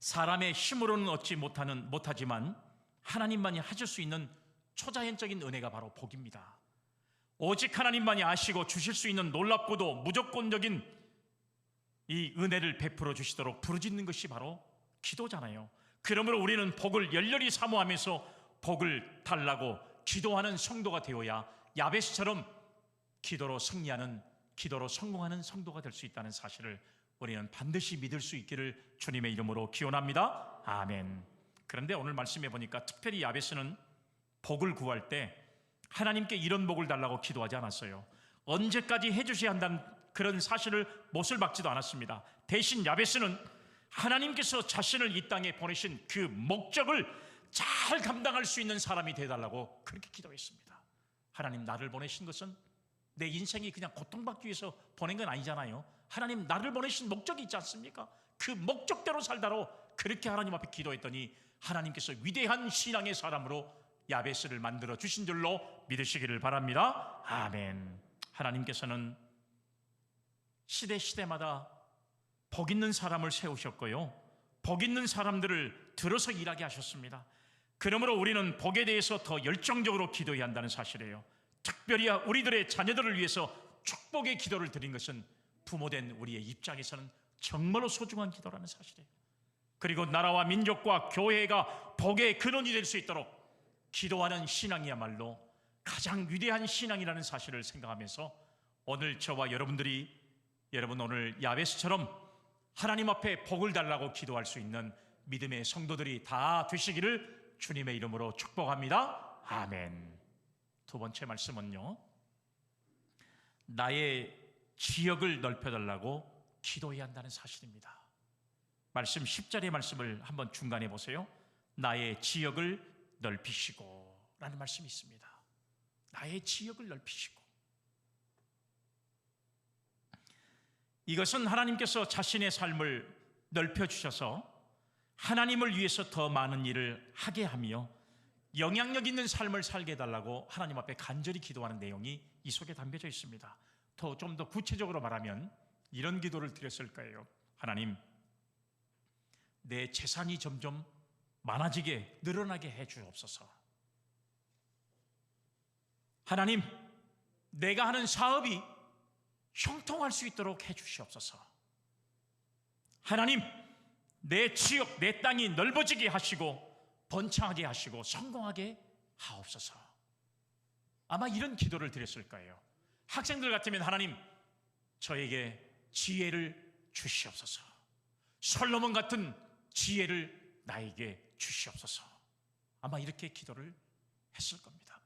사람의 힘으로는 얻지 못하지만 하나님만이 하실 수 있는 초자연적인 은혜가 바로 복입니다. 오직 하나님만이 아시고 주실 수 있는 놀랍고도 무조건적인 이 은혜를 베풀어 주시도록 부르짖는 것이 바로 기도잖아요. 그러므로 우리는 복을 열렬히 사모하면서 복을 달라고 기도하는 성도가 되어야 야베스처럼 기도로 승리하는, 기도로 성공하는 성도가 될 수 있다는 사실을 우리는 반드시 믿을 수 있기를 주님의 이름으로 기원합니다. 아멘. 그런데 오늘 말씀해 보니까 특별히 야베스는 복을 구할 때 하나님께 이런 복을 달라고 기도하지 않았어요. 언제까지 해주셔야 한다는 그런 사실을 못을 박지도 않았습니다. 대신 야베스는 하나님께서 자신을 이 땅에 보내신 그 목적을 잘 감당할 수 있는 사람이 되어달라고 그렇게 기도했습니다. 하나님, 나를 보내신 것은 내 인생이 그냥 고통받기 위해서 보낸 건 아니잖아요. 하나님, 나를 보내신 목적이 있지 않습니까? 그 목적대로 살다로 그렇게 하나님 앞에 기도했더니 하나님께서 위대한 신앙의 사람으로 야베스를 만들어 주신 줄로 믿으시기를 바랍니다. 아멘. 하나님께서는 시대마다 복 있는 사람을 세우셨고요, 복 있는 사람들을 들어서 일하게 하셨습니다. 그러므로 우리는 복에 대해서 더 열정적으로 기도해야 한다는 사실이에요. 특별히 우리들의 자녀들을 위해서 축복의 기도를 드린 것은 부모된 우리의 입장에서는 정말로 소중한 기도라는 사실이에요. 그리고 나라와 민족과 교회가 복의 근원이 될 수 있도록 기도하는 신앙이야말로 가장 위대한 신앙이라는 사실을 생각하면서 오늘 저와 여러분들이, 여러분 오늘 야베스처럼 하나님 앞에 복을 달라고 기도할 수 있는 믿음의 성도들이 다 되시기를 주님의 이름으로 축복합니다. 아멘. 두 번째 말씀은요, 나의 지역을 넓혀달라고 기도해야 한다는 사실입니다. 말씀 10절의 말씀을 한번 중간에 보세요. 나의 지역을 넓히시고 라는 말씀이 있습니다. 나의 지역을 넓히시고, 이것은 하나님께서 자신의 삶을 넓혀주셔서 하나님을 위해서 더 많은 일을 하게 하며 영향력 있는 삶을 살게 해달라고 하나님 앞에 간절히 기도하는 내용이 이 속에 담겨져 있습니다. 좀 더 구체적으로 말하면 이런 기도를 드렸을 거예요. 하나님, 내 재산이 점점 많아지게, 늘어나게 해주옵소서. 하나님, 내가 하는 사업이 형통할 수 있도록 해주시옵소서. 하나님, 내 지역, 내 땅이 넓어지게 하시고 번창하게 하시고 성공하게 하옵소서. 아마 이런 기도를 드렸을 거예요. 학생들 같으면 하나님, 저에게 지혜를 주시옵소서. 솔로몬 같은 지혜를 나에게 주시옵소서. 아마 이렇게 기도를 했을 겁니다.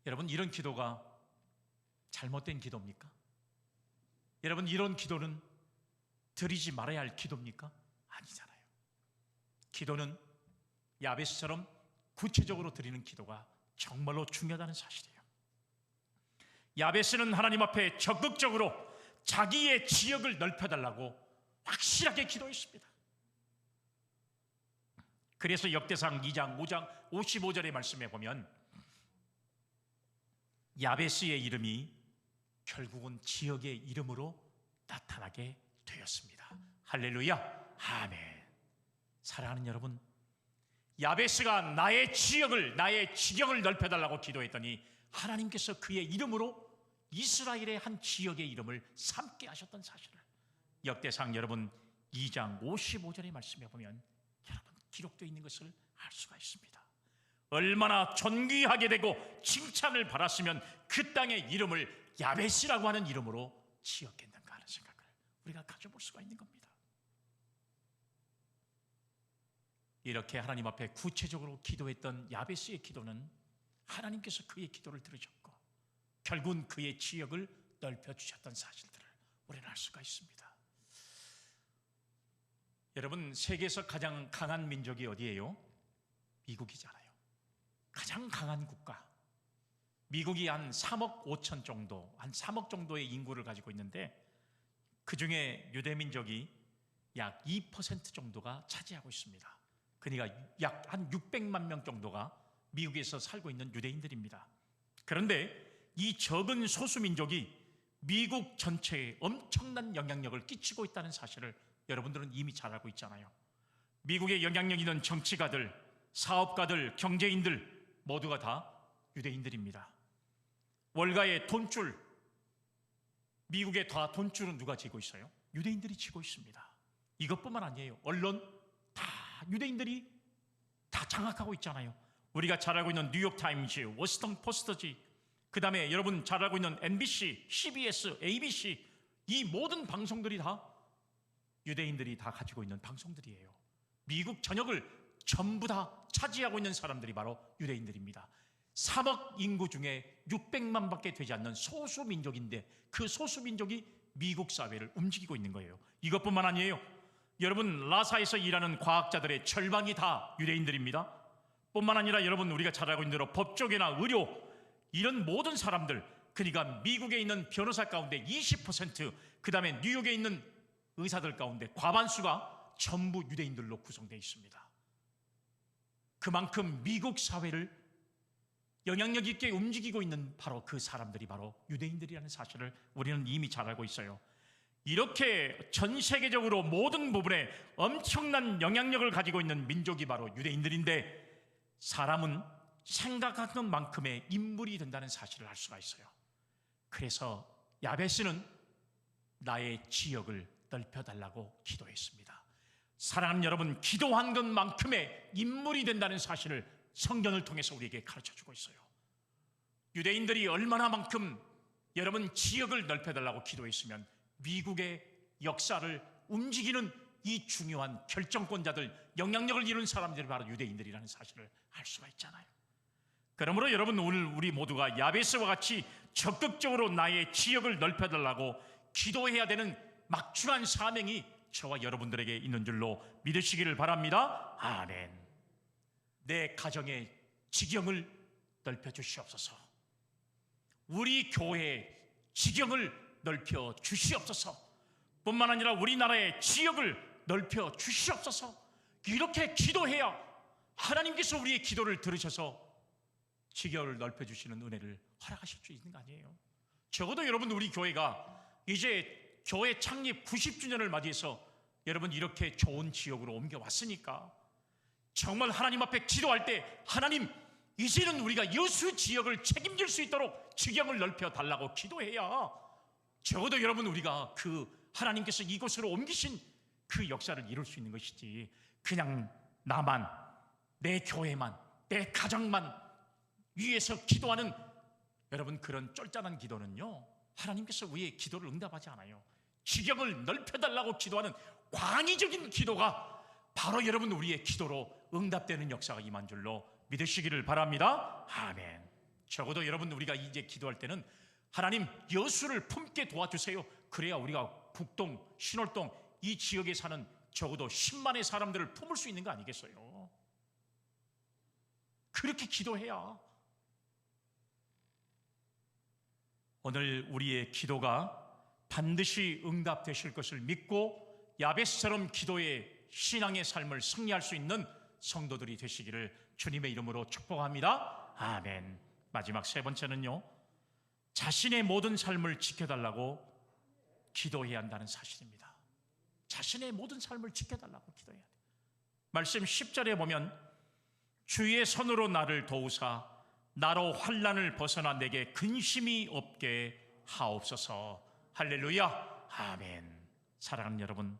여러분, 이런 기도가 잘못된 기도입니까? 여러분, 이런 기도는 드리지 말아야 할 기도입니까? 아니잖아요. 기도는 야베스처럼 구체적으로 드리는 기도가 정말로 중요하다는 사실이에요. 야베스는 하나님 앞에 적극적으로 자기의 지역을 넓혀달라고 확실하게 기도했습니다. 그래서 역대상 2장 5장 55절의 말씀에 보면 야베스의 이름이 결국은 지역의 이름으로 나타나게 되었습니다. 할렐루야, 아멘. 사랑하는 여러분, 야베스가 나의 지역을, 나의 지경을 넓혀달라고 기도했더니 하나님께서 그의 이름으로 이스라엘의 한 지역의 이름을 삼게 하셨던 사실을 역대상 여러분 2장 55절의 말씀에 보면 여러분 기록되어 있는 것을 알 수가 있습니다. 얼마나 존귀하게 되고 칭찬을 받았으면 그 땅의 이름을 야베스라고 하는 이름으로 지었겠는가 하는 생각을 우리가 가져볼 수가 있는 겁니다. 이렇게 하나님 앞에 구체적으로 기도했던 야베스의 기도는 하나님께서 그의 기도를 들으셨고 결국은 그의 지역을 넓혀주셨던 사실들을 우리는 알 수가 있습니다. 여러분, 세계에서 가장 강한 민족이 어디예요? 미국이잖아요. 가장 강한 국가. 미국이 한 3억 5천 정도, 한 3억 정도의 인구를 가지고 있는데 그 중에 유대민족이 약 2% 정도가 차지하고 있습니다. 그러니까 약 한 600만 명 정도가 미국에서 살고 있는 유대인들입니다. 그런데 이 적은 소수민족이 미국 전체에 엄청난 영향력을 끼치고 있다는 사실을 여러분들은 이미 잘 알고 있잖아요. 미국의 영향력 있는 정치가들, 사업가들, 경제인들 모두가 다 유대인들입니다. 월가의 돈줄, 미국의 다 돈줄은 누가 지고 있어요? 유대인들이 지고 있습니다. 이것뿐만 아니에요. 언론 다 유대인들이 다 장악하고 있잖아요. 우리가 잘 알고 있는 뉴욕타임즈, 워싱턴 포스트지, 그 다음에 여러분 잘 알고 있는 MBC, CBS, ABC, 이 모든 방송들이 다 유대인들이 다 가지고 있는 방송들이에요. 미국 전역을 전부 다 차지하고 있는 사람들이 바로 유대인들입니다. 3억 인구 중에 600만밖에 되지 않는 소수민족인데 그 소수민족이 미국 사회를 움직이고 있는 거예요. 이것뿐만 아니에요. 여러분 나사에서 일하는 과학자들의 절반이 다 유대인들입니다. 뿐만 아니라 여러분 우리가 잘 알고 있는 대로 법조계나 의료 이런 모든 사람들, 그러니까 미국에 있는 변호사 가운데 20%, 그 다음에 뉴욕에 있는 의사들 가운데 과반수가 전부 유대인들로 구성되어 있습니다. 그만큼 미국 사회를 영향력 있게 움직이고 있는 바로 그 사람들이 바로 유대인들이라는 사실을 우리는 이미 잘 알고 있어요. 이렇게 전 세계적으로 모든 부분에 엄청난 영향력을 가지고 있는 민족이 바로 유대인들인데, 사람은 생각하는 만큼의 인물이 된다는 사실을 알 수가 있어요. 그래서 야베스는 나의 지역을 넓혀달라고 기도했습니다. 사랑하는 여러분, 기도한 것만큼의 인물이 된다는 사실을 성경을 통해서 우리에게 가르쳐주고 있어요. 유대인들이 얼마나만큼 여러분 지역을 넓혀달라고 기도했으면 미국의 역사를 움직이는 이 중요한 결정권자들, 영향력을 이룬 사람들이 바로 유대인들이라는 사실을 알 수가 있잖아요. 그러므로 여러분 오늘 우리 모두가 야베스와 같이 적극적으로 나의 지역을 넓혀달라고 기도해야 되는 막중한 사명이 저와 여러분들에게 있는 줄로 믿으시기를 바랍니다. 아멘. 내 가정의 지경을 넓혀주시옵소서. 우리 교회의 지경을 넓혀 주시옵소서. 뿐만 아니라 우리나라의 지역을 넓혀 주시옵소서. 이렇게 기도해야 하나님께서 우리의 기도를 들으셔서 지경을 넓혀 주시는 은혜를 허락하실 수 있는 거 아니에요? 적어도 여러분 우리 교회가 이제 교회 창립 90주년을 맞이해서 여러분 이렇게 좋은 지역으로 옮겨왔으니까 정말 하나님 앞에 기도할 때 하나님 이제는 우리가 여수 지역을 책임질 수 있도록 지경을 넓혀 달라고 기도해야 적어도 여러분 우리가 그 하나님께서 이곳으로 옮기신 그 역사를 이룰 수 있는 것이지, 그냥 나만, 내 교회만, 내 가정만 위해서 기도하는 여러분 그런 쫄짠한 기도는요, 하나님께서 우리의 기도를 응답하지 않아요. 지경을 넓혀달라고 기도하는 광의적인 기도가 바로 여러분 우리의 기도로 응답되는 역사가 임한 줄로 믿으시기를 바랍니다. 아멘. 적어도 여러분 우리가 이제 기도할 때는 하나님 여수를 품게 도와주세요. 그래야 우리가 북동, 신월동 이 지역에 사는 적어도 10만의 사람들을 품을 수 있는 거 아니겠어요? 그렇게 기도해야 오늘 우리의 기도가 반드시 응답되실 것을 믿고 야베스처럼 기도의 신앙의 삶을 승리할 수 있는 성도들이 되시기를 주님의 이름으로 축복합니다. 아멘. 마지막 세 번째는요, 자신의 모든 삶을 지켜달라고 기도해야 한다는 사실입니다. 자신의 모든 삶을 지켜달라고 기도해야 돼요. 말씀 10절에 보면 주의 손으로 나를 도우사 나로 환난을 벗어나 내게 근심이 없게 하옵소서. 할렐루야. 아멘. 사랑하는 여러분,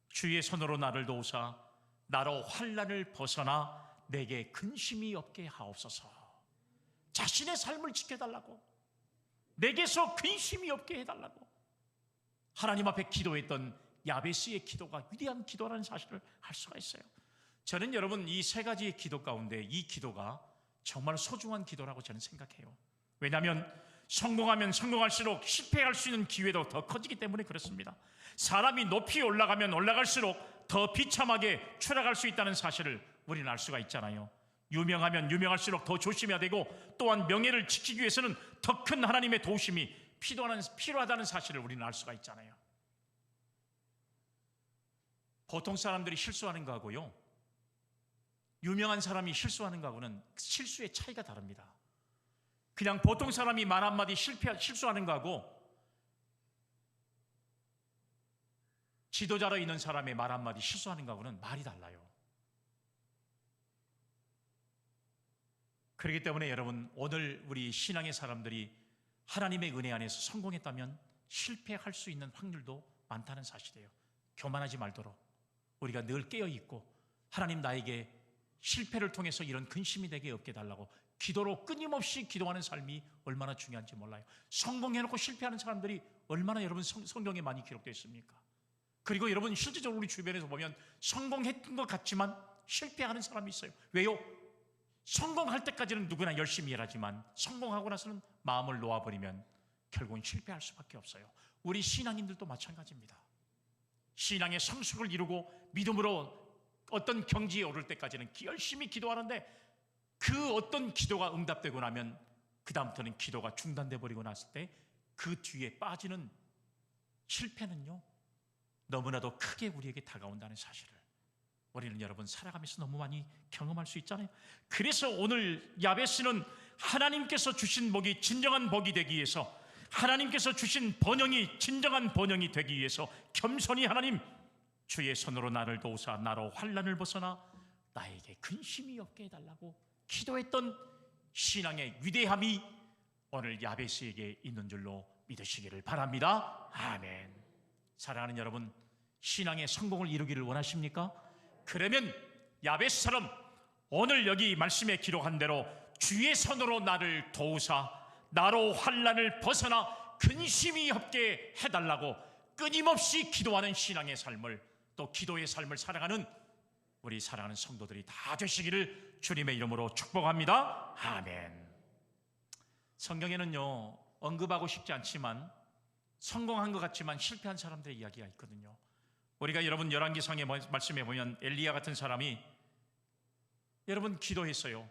주의 손으로 나를 도우사 나로 환난을 벗어나 내게 근심이 없게 하옵소서. 자신의 삶을 지켜달라고, 내게서 근심이 없게 해달라고 하나님 앞에 기도했던 야베스의 기도가 위대한 기도라는 사실을 알 수가 있어요. 저는 여러분 이 세 가지의 기도 가운데 이 기도가 정말 소중한 기도라고 저는 생각해요. 왜냐하면 성공하면 성공할수록 실패할 수 있는 기회도 더 커지기 때문에 그렇습니다. 사람이 높이 올라가면 올라갈수록 더 비참하게 추락할 수 있다는 사실을 우리는 알 수가 있잖아요. 유명하면 유명할수록 더 조심해야 되고, 또한 명예를 지키기 위해서는 더 큰 하나님의 도우심이 필요하다는 사실을 우리는 알 수가 있잖아요. 보통 사람들이 실수하는 거하고요, 유명한 사람이 실수하는 거하고는 실수의 차이가 다릅니다. 그냥 보통 사람이 말 한마디 실수하는 거하고 지도자로 있는 사람의 말 한마디 실수하는 거하고는 말이 달라요. 그렇기 때문에 여러분 오늘 우리 신앙의 사람들이 하나님의 은혜 안에서 성공했다면 실패할 수 있는 확률도 많다는 사실이에요. 교만하지 말도록 우리가 늘 깨어있고 하나님 나에게 실패를 통해서 이런 근심이 되게 없게 해달라고 기도로 끊임없이 기도하는 삶이 얼마나 중요한지 몰라요. 성공해놓고 실패하는 사람들이 얼마나 여러분 성경에 많이 기록되어 있습니까? 그리고 여러분 실질적으로 우리 주변에서 보면 성공했던 것 같지만 실패하는 사람이 있어요. 왜요? 성공할 때까지는 누구나 열심히 일하지만 성공하고 나서는 마음을 놓아버리면 결국은 실패할 수밖에 없어요. 우리 신앙인들도 마찬가지입니다. 신앙의 성숙을 이루고 믿음으로 어떤 경지에 오를 때까지는 열심히 기도하는데 그 어떤 기도가 응답되고 나면 그 다음부터는 기도가 중단돼 버리고 났을 때 그 뒤에 빠지는 실패는요 너무나도 크게 우리에게 다가온다는 사실을 우리는 여러분 살아가면서 너무 많이 경험할 수 있잖아요. 그래서 오늘 야베스는 하나님께서 주신 복이 진정한 복이 되기 위해서, 하나님께서 주신 번영이 진정한 번영이 되기 위해서 겸손히 하나님 주의 손으로 나를 도우사 나로 환난을 벗어나 나에게 근심이 없게 해달라고 기도했던 신앙의 위대함이 오늘 야베스에게 있는 줄로 믿으시기를 바랍니다. 아멘. 사랑하는 여러분, 신앙의 성공을 이루기를 원하십니까? 그러면 야베스처럼 오늘 여기 말씀에 기록한 대로 주의 손으로 나를 도우사 나로 환난을 벗어나 근심이 없게 해달라고 끊임없이 기도하는 신앙의 삶을, 또 기도의 삶을 살아가는 우리 사랑하는 성도들이 다 되시기를 주님의 이름으로 축복합니다. 아멘. 성경에는요 언급하고 싶지 않지만 성공한 것 같지만 실패한 사람들의 이야기가 있거든요. 우리가 여러분 열왕기상의 말씀에 보면 엘리야 같은 사람이 여러분 기도했어요.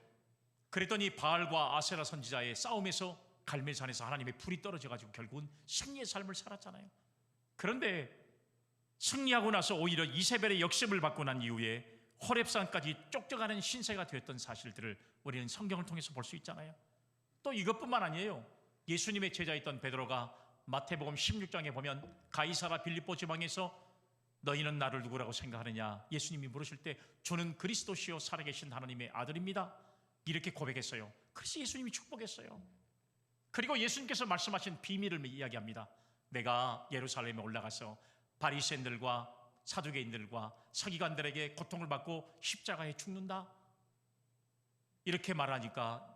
그랬더니 바알과 아세라 선지자의 싸움에서 갈멜산에서 하나님의 불이 떨어져가지고 결국은 승리의 삶을 살았잖아요. 그런데 승리하고 나서 오히려 이세벨의 역습을 받고 난 이후에 호렙산까지 쫓겨가는 신세가 되었던 사실들을 우리는 성경을 통해서 볼 수 있잖아요. 또 이것뿐만 아니에요. 예수님의 제자였던 베드로가 마태복음 16장에 보면 가이사라 빌립보 지방에서 너희는 나를 누구라고 생각하느냐 예수님이 물으실 때 저는 그리스도시요 살아계신 하나님의 아들입니다 이렇게 고백했어요. 그래서 예수님이 축복했어요. 그리고 예수님께서 말씀하신 비밀을 이야기합니다. 내가 예루살렘에 올라가서 바리새인들과 사두개인들과 서기관들에게 고통을 받고 십자가에 죽는다 이렇게 말하니까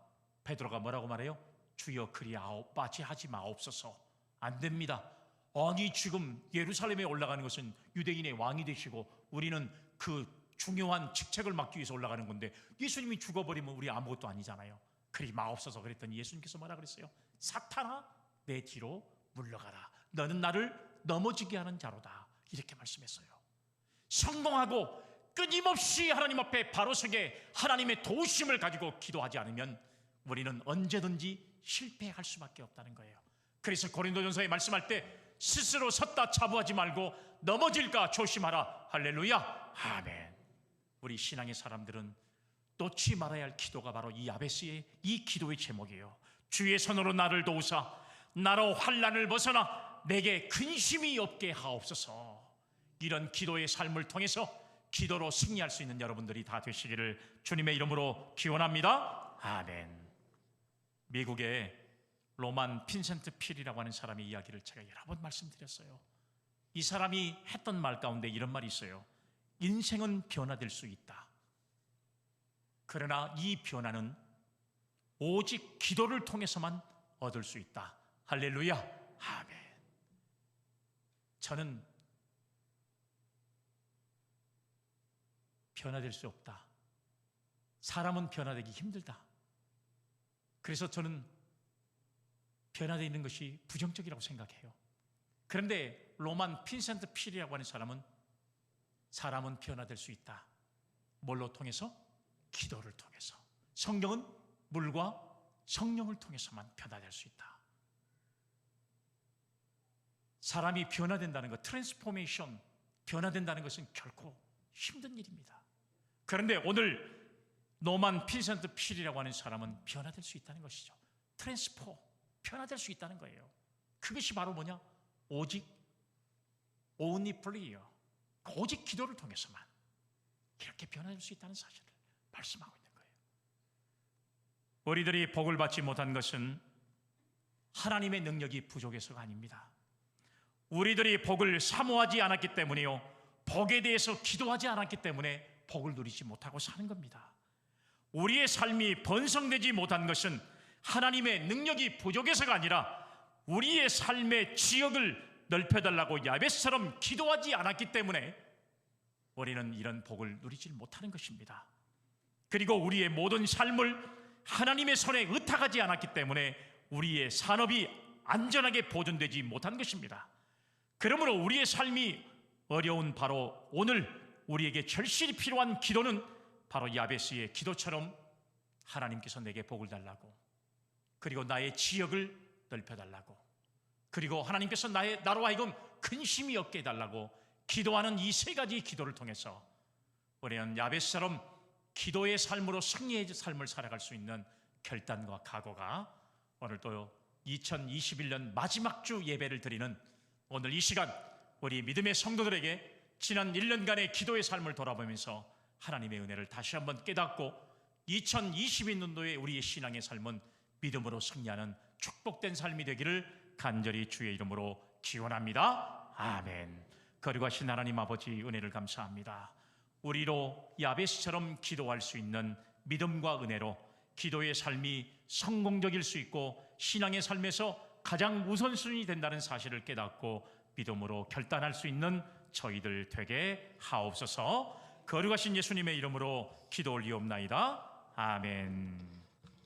베드로가 뭐라고 말해요? 주여 그리하지 하지 마옵소서. 안 됩니다. 아니 지금 예루살렘에 올라가는 것은 유대인의 왕이 되시고 우리는 그 중요한 직책을 맡기 위해서 올라가는 건데 예수님이 죽어버리면 우리 아무것도 아니잖아요. 그리 마옵소서. 그랬더니 예수님께서 뭐라 그랬어요? 사탄아 내 뒤로 물러가라. 너는 나를 넘어지게 하는 자로다. 이렇게 말씀했어요. 성공하고 끊임없이 하나님 앞에 바로 서게 하나님의 도우심을 가지고 기도하지 않으면 우리는 언제든지 실패할 수밖에 없다는 거예요. 그래서 고린도전서에 말씀할 때 스스로 섰다 차부하지 말고 넘어질까 조심하라. 할렐루야. 아멘. 우리 신앙의 사람들은 놓지 말아야 할 기도가 바로 이 야베스의 이 기도의 제목이에요. 주의 손으로 나를 도우사 나로 환난을 벗어나 내게 근심이 없게 하옵소서. 이런 기도의 삶을 통해서 기도로 승리할 수 있는 여러분들이 다 되시기를 주님의 이름으로 기원합니다. 아멘. 미국의 로만 핀센트 필이라고 하는 사람의 이야기를 제가 여러 번 말씀드렸어요. 이 사람이 했던 말 가운데 이런 말이 있어요. 인생은 변화될 수 있다. 그러나 이 변화는 오직 기도를 통해서만 얻을 수 있다. 할렐루야. 아멘. 저는 변화될 수 없다. 사람은 변화되기 힘들다. 그래서 저는 변화되어 있는 것이 부정적이라고 생각해요. 그런데 로만 핀센트 필이라고 하는 사람은 변화될 수 있다. 뭘로 통해서? 기도를 통해서. 성경은 물과 성령을 통해서만 변화될 수 있다. 사람이 변화된다는 것, 트랜스포메이션, 변화된다는 것은 결코 힘든 일입니다. 그런데 오늘 로만 핀센트 필이라고 하는 사람은 변화될 수 있다는 것이죠. 변화될 수 있다는 거예요. 그것이 바로 뭐냐? 오직 only prayer, 오직 기도를 통해서만 이렇게 변화될 수 있다는 사실을 말씀하고 있는 거예요. 우리들이 복을 받지 못한 것은 하나님의 능력이 부족해서가 아닙니다. 우리들이 복을 사모하지 않았기 때문에요, 복에 대해서 기도하지 않았기 때문에 복을 누리지 못하고 사는 겁니다. 우리의 삶이 번성되지 못한 것은 하나님의 능력이 부족해서가 아니라 우리의 삶의 지역을 넓혀달라고 야베스처럼 기도하지 않았기 때문에 우리는 이런 복을 누리지 못하는 것입니다. 그리고 우리의 모든 삶을 하나님의 손에 의탁하지 않았기 때문에 우리의 산업이 안전하게 보존되지 못한 것입니다. 그러므로 우리의 삶이 어려운 바로 오늘 우리에게 절실히 필요한 기도는 바로 야베스의 기도처럼 하나님께서 내게 복을 달라고, 그리고 나의 지역을 넓혀달라고, 그리고 하나님께서 나로 하여금 근심이 없게 해달라고 기도하는 이 세 가지 기도를 통해서 우리는 야베스처럼 기도의 삶으로 승리의 삶을 살아갈 수 있는 결단과 각오가 오늘 또 2021년 마지막 주 예배를 드리는 오늘 이 시간 우리 믿음의 성도들에게 지난 1년간의 기도의 삶을 돌아보면서 하나님의 은혜를 다시 한번 깨닫고 2022년도에 우리의 신앙의 삶은 믿음으로 승리하는 축복된 삶이 되기를 간절히 주의 이름으로 기원합니다. 아멘. 거룩하신 하나님 아버지, 은혜를 감사합니다. 우리로 야베스처럼 기도할 수 있는 믿음과 은혜로 기도의 삶이 성공적일 수 있고 신앙의 삶에서 가장 우선순위 된다는 사실을 깨닫고 믿음으로 결단할 수 있는 저희들 되게 하옵소서. 거룩하신 예수님의 이름으로 기도 올리옵나이다. 아멘.